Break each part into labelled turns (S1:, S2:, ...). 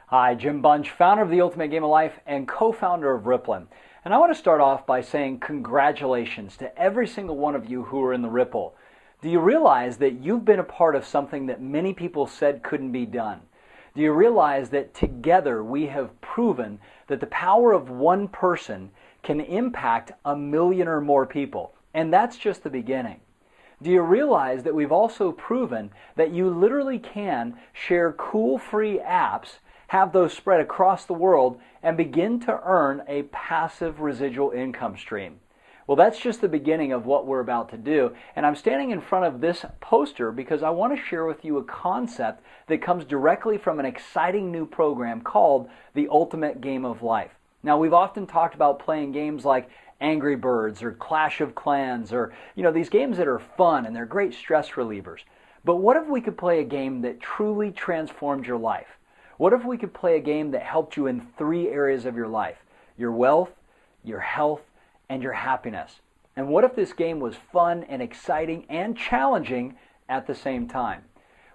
S1: Hi, Jim Bunch, founder of The Ultimate Game of Life and co-founder of Rippln. And I want to start off by saying congratulations to every single one of you who are in the Ripple. Do you realize that you've been a part of something that many people said couldn't be done? Do you realize that together we have proven that the power of one person can impact 1 million or more people? And that's just the beginning. Do you realize that we've also proven that you literally can share cool free apps, have those spread across the world, and begin to earn a passive residual income stream? Well, that's just the beginning of what we're about to do. And I'm standing in front of this poster because I want to share with you a concept that comes directly from an exciting new program called The Ultimate Game of Life. Now, we've often talked about playing games like Angry Birds or Clash of Clans or, these games that are fun and they're great stress relievers. But what if we could play a game that truly transformed your life? What if we could play a game that helped you in 3 areas of your life? Your wealth, your health, and your happiness. And what if this game was fun and exciting and challenging at the same time?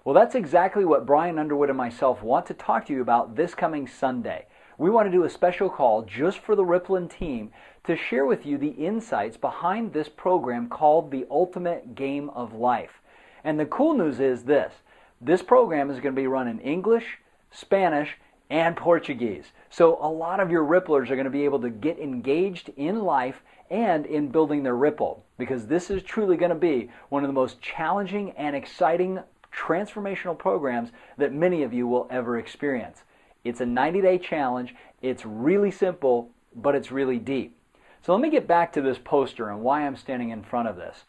S1: Well, that's exactly what Brian Underwood and myself want to talk to you about this coming Sunday. We want to do a special call just for the Rippln team to share with you the insights behind this program called The Ultimate Game of Life. And the cool news is this program is going to be run in English, Spanish, and Portuguese. So a lot of your Ripplers are going to be able to get engaged in life and in building their Ripple, because this is truly going to be one of the most challenging and exciting transformational programs that many of you will ever experience. It's a 90-day challenge. It's really simple, but it's really deep. So let me get back to this poster and why I'm standing in front of this.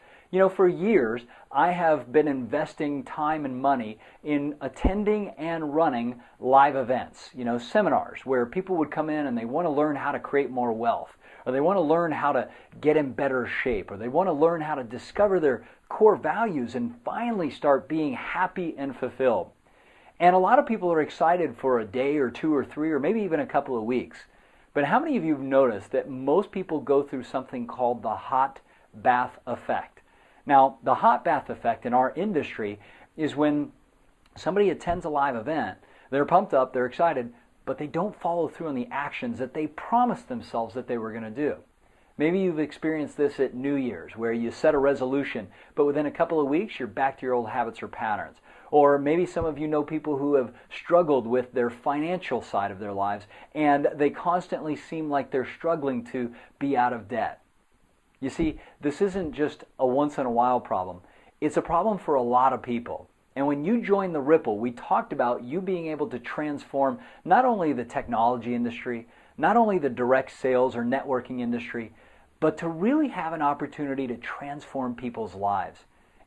S1: For years, I have been investing time and money in attending and running live events, seminars where people would come in and they want to learn how to create more wealth, or they want to learn how to get in better shape, or they want to learn how to discover their core values and finally start being happy and fulfilled. And a lot of people are excited for a day or 2 or 3 or maybe even a couple of weeks. But how many of you have noticed that most people go through something called the hot bath effect? Now, the hot bath effect in our industry is when somebody attends a live event, they're pumped up, they're excited, but they don't follow through on the actions that they promised themselves that they were going to do. Maybe you've experienced this at New Year's, where you set a resolution, but within a couple of weeks, you're back to your old habits or patterns. Or maybe some of you know people who have struggled with their financial side of their lives, and they constantly seem like they're struggling to be out of debt. You see, this isn't just a once-in-a-while problem. It's a problem for a lot of people. And when you joined the Ripple, we talked about you being able to transform not only the technology industry, not only the direct sales or networking industry, but to really have an opportunity to transform people's lives.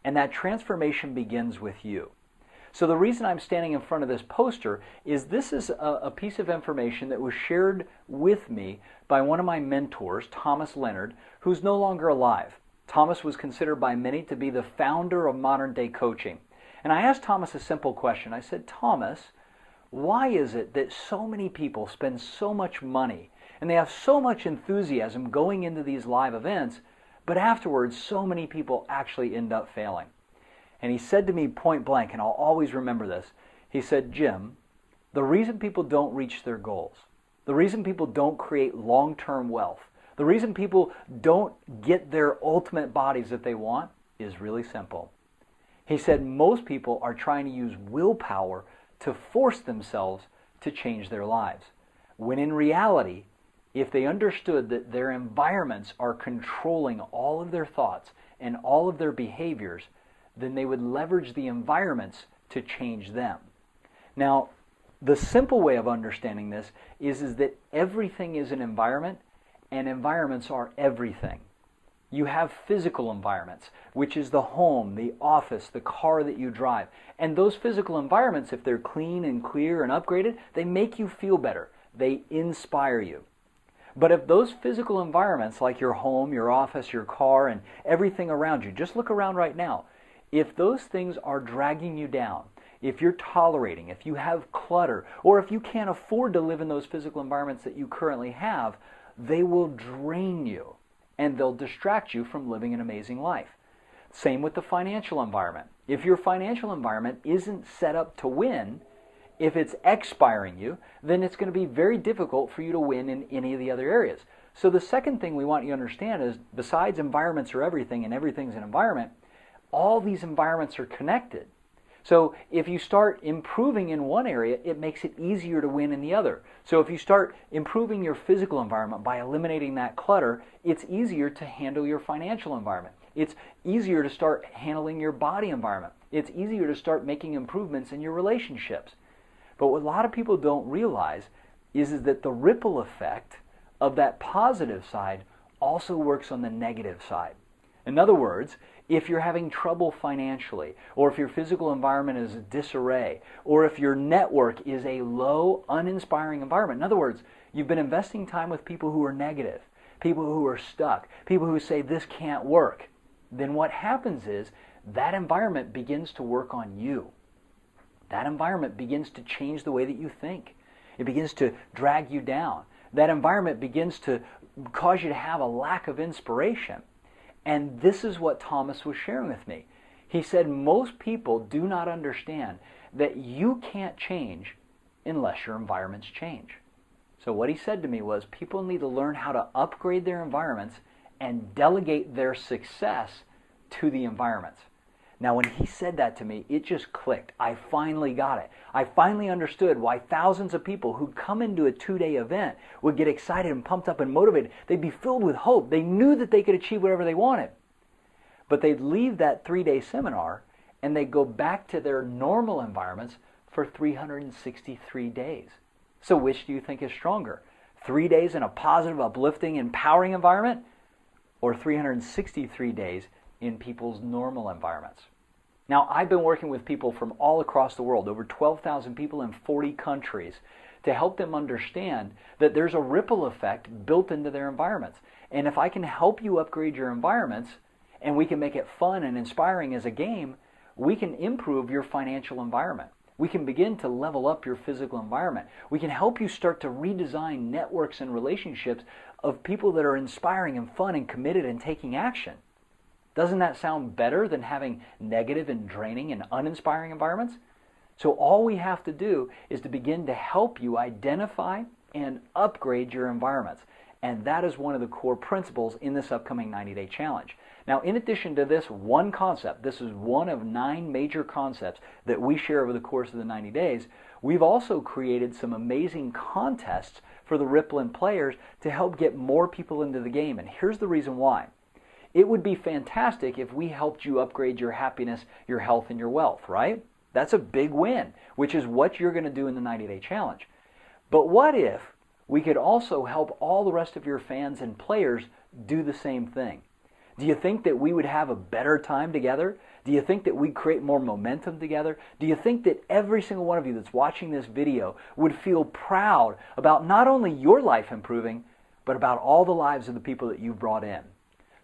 S1: And that transformation begins with you. So the reason I'm standing in front of this poster is this is a piece of information that was shared with me by one of my mentors, Thomas Leonard, who's no longer alive. Thomas was considered by many to be the founder of modern day coaching. And I asked Thomas a simple question. I said, Thomas, why is it that so many people spend so much money and they have so much enthusiasm going into these live events, but afterwards so many people actually end up failing? And he said to me point blank, and I'll always remember this, he said, Jim, the reason people don't reach their goals, the reason people don't create long-term wealth, the reason people don't get their ultimate bodies that they want is really simple. He said most people are trying to use willpower to force themselves to change their lives, when in reality, if they understood that their environments are controlling all of their thoughts and all of their behaviors, then they would leverage the environments to change them. Now, the simple way of understanding this is that everything is an environment, and environments are everything. You have physical environments, which is the home, the office, the car that you drive. And those physical environments, if they're clean and clear and upgraded, they make you feel better. They inspire you. But if those physical environments, like your home, your office, your car, and everything around you, just look around right now, if those things are dragging you down, if you're tolerating, if you have clutter, or if you can't afford to live in those physical environments that you currently have, they will drain you and they'll distract you from living an amazing life. Same with the financial environment. If your financial environment isn't set up to win, If it's expiring you, then it's going to be very difficult for you to win in any of the other areas. So the second thing we want you to understand is, besides environments are everything and everything's an environment, all these environments are connected. So if you start improving in one area, it makes it easier to win in the other. So if you start improving your physical environment by eliminating that clutter, it's easier to handle your financial environment. It's easier to start handling your body environment. It's easier to start making improvements in your relationships. But what a lot of people don't realize is that the ripple effect of that positive side also works on the negative side. In other words, if you're having trouble financially, or if your physical environment is disarray, or if your network is a low, uninspiring environment, in other words, you've been investing time with people who are negative, people who are stuck, people who say this can't work, then what happens is that environment begins to work on you. That environment begins to change the way that you think. It begins to drag you down. That environment begins to cause you to have a lack of inspiration. And this is what Thomas was sharing with me. He said most people do not understand that you can't change unless your environments change. So what he said to me was, people need to learn how to upgrade their environments and delegate their success to the environments. Now, when he said that to me, it just clicked. I finally got it. I finally understood why thousands of people who come into a 2-day event would get excited and pumped up and motivated. They'd be filled with hope. They knew that they could achieve whatever they wanted. But they'd leave that 3-day seminar and they'd go back to their normal environments for 363 days. So which do you think is stronger? 3 days in a positive, uplifting, empowering environment, or 363 days in people's normal environments? Now, I've been working with people from all across the world, over 12,000 people in 40 countries, to help them understand that there's a ripple effect built into their environments. And if I can help you upgrade your environments, and we can make it fun and inspiring as a game, we can improve your financial environment. We can begin to level up your physical environment. We can help you start to redesign networks and relationships of people that are inspiring and fun and committed and taking action. Doesn't that sound better than having negative and draining and uninspiring environments? So all we have to do is to begin to help you identify and upgrade your environments. And that is one of the core principles in this upcoming 90-day challenge. Now, in addition to this one concept, this is one of 9 major concepts that we share over the course of the 90 days, we've also created some amazing contests for the Rippln players to help get more people into the game. And here's the reason why. It would be fantastic if we helped you upgrade your happiness, your health, and your wealth, right? That's a big win, which is what you're going to do in the 90-day challenge. But what if we could also help all the rest of your fans and players do the same thing? Do you think that we would have a better time together? Do you think that we'd create more momentum together? Do you think that every single one of you that's watching this video would feel proud about not only your life improving, but about all the lives of the people that you've brought in?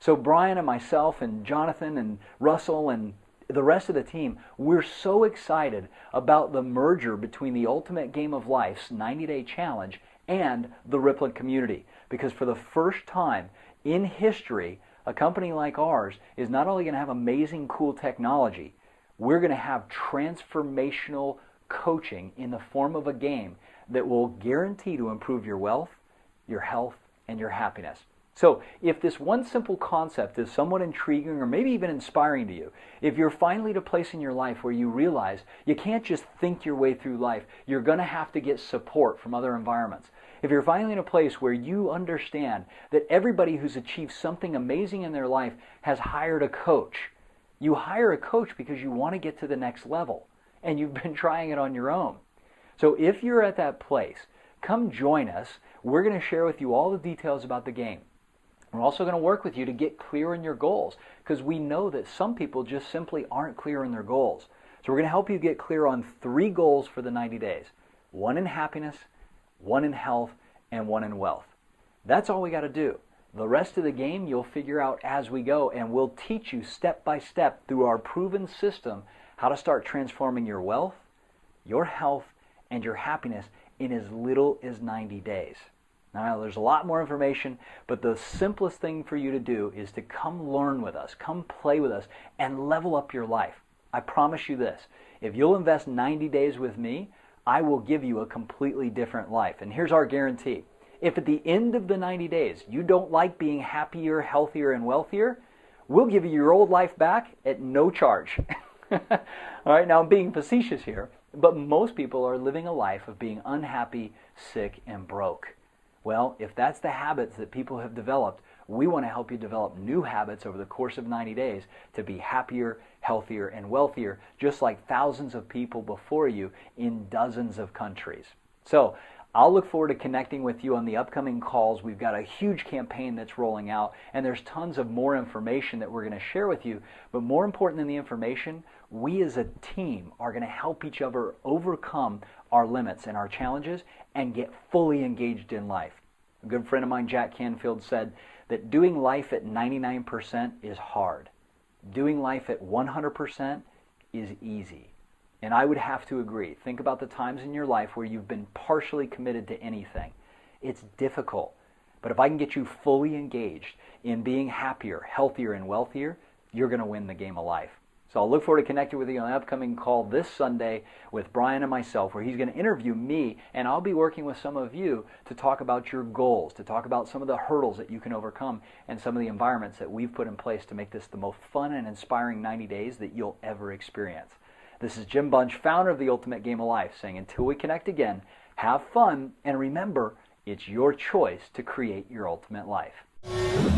S1: So Brian and myself and Jonathan and Russell and the rest of the team, we're so excited about the merger between the Ultimate Game of Life's 90-day challenge and the Rippln community. Because for the first time in history, a company like ours is not only going to have amazing, cool technology, we're going to have transformational coaching in the form of a game that will guarantee to improve your wealth, your health, and your happiness. So if this one simple concept is somewhat intriguing or maybe even inspiring to you, if you're finally at a place in your life where you realize you can't just think your way through life, you're going to have to get support from other environments. If you're finally in a place where you understand that everybody who's achieved something amazing in their life has hired a coach. You hire a coach because you want to get to the next level, and you've been trying it on your own. So if you're at that place, come join us. We're going to share with you all the details about the game. We're also going to work with you to get clear on your goals, because we know that some people just simply aren't clear on their goals. So we're going to help you get clear on 3 goals for the 90 days. 1 in happiness, 1 in health, and 1 in wealth. That's all we got to do. The rest of the game you'll figure out as we go, and we'll teach you step by step through our proven system how to start transforming your wealth, your health, and your happiness in as little as 90 days. Now, there's a lot more information, but the simplest thing for you to do is to come learn with us, come play with us, and level up your life. I promise you this, if you'll invest 90 days with me, I will give you a completely different life. And here's our guarantee. If at the end of the 90 days you don't like being happier, healthier, and wealthier, we'll give you your old life back at no charge. All right, now I'm being facetious here, but most people are living a life of being unhappy, sick, and broke. Well, if that's the habits that people have developed, we want to help you develop new habits over the course of 90 days to be happier, healthier, and wealthier, just like thousands of people before you in dozens of countries. So I'll look forward to connecting with you on the upcoming calls. We've got a huge campaign that's rolling out, and there's tons of more information that we're going to share with you. But more important than the information, we as a team are going to help each other overcome our limits and our challenges and get fully engaged in life. A good friend of mine, Jack Canfield, said that doing life at 99% is hard. Doing life at 100% is easy. And I would have to agree. Think about the times in your life where you've been partially committed to anything. It's difficult. But if I can get you fully engaged in being happier, healthier, and wealthier, you're going to win the game of life. So I'll look forward to connecting with you on the upcoming call this Sunday with Brian and myself, where he's going to interview me, and I'll be working with some of you to talk about your goals, to talk about some of the hurdles that you can overcome, and some of the environments that we've put in place to make this the most fun and inspiring 90 days that you'll ever experience. This is Jim Bunch, founder of The Ultimate Game of Life, saying until we connect again, have fun, and remember, it's your choice to create your ultimate life.